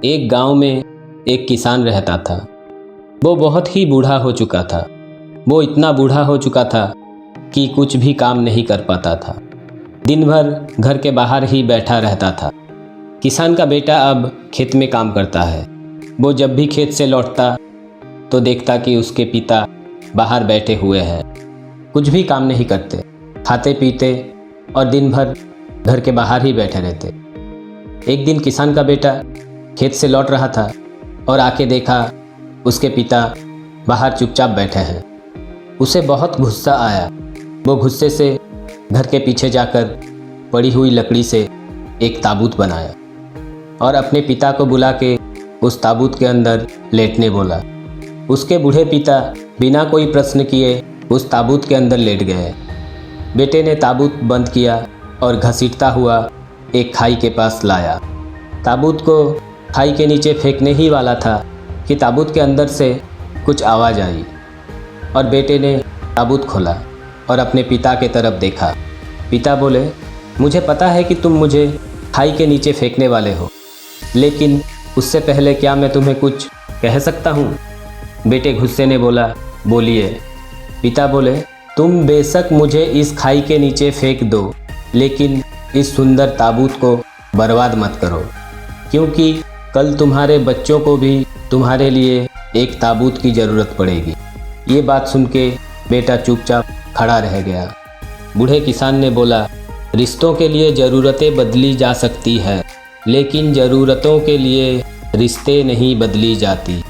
एक गांव में एक किसान रहता था। वो बहुत ही बूढ़ा हो चुका था। वो इतना बूढ़ा हो चुका था कि कुछ भी काम नहीं कर पाता था। दिन भर घर के बाहर ही बैठा रहता था। किसान का बेटा अब खेत में काम करता है। वो जब भी खेत से लौटता तो देखता कि उसके पिता बाहर बैठे हुए हैं, कुछ भी काम नहीं करते, खाते पीते और दिन भर घर के बाहर ही बैठे रहते। एक दिन किसान का बेटा खेत से लौट रहा था और आके देखा उसके पिता बाहर चुपचाप बैठे हैं। उसे बहुत गुस्सा आया। वो गुस्से से घर के पीछे जाकर पड़ी हुई लकड़ी से एक ताबूत बनाया और अपने पिता को बुला के उस ताबूत के अंदर लेटने बोला। उसके बूढ़े पिता बिना कोई प्रश्न किए उस ताबूत के अंदर लेट गए। बेटे ने ताबूत बंद किया और घसीटता हुआ एक खाई के पास लाया। ताबूत को खाई के नीचे फेंकने ही वाला था कि ताबूत के अंदर से कुछ आवाज़ आई और बेटे ने ताबूत खोला और अपने पिता के तरफ देखा। पिता बोले, मुझे पता है कि तुम मुझे खाई के नीचे फेंकने वाले हो, लेकिन उससे पहले क्या मैं तुम्हें कुछ कह सकता हूँ? बेटे गुस्से ने बोला, बोलिए। पिता बोले, तुम बेशक मुझे इस खाई के नीचे फेंक दो, लेकिन इस सुंदर ताबूत को बर्बाद मत करो, क्योंकि कल तुम्हारे बच्चों को भी तुम्हारे लिए एक ताबूत की ज़रूरत पड़ेगी। ये बात सुन के बेटा चुपचाप खड़ा रह गया। बूढ़े किसान ने बोला, रिश्तों के लिए ज़रूरतें बदली जा सकती है, लेकिन ज़रूरतों के लिए रिश्ते नहीं बदली जाती।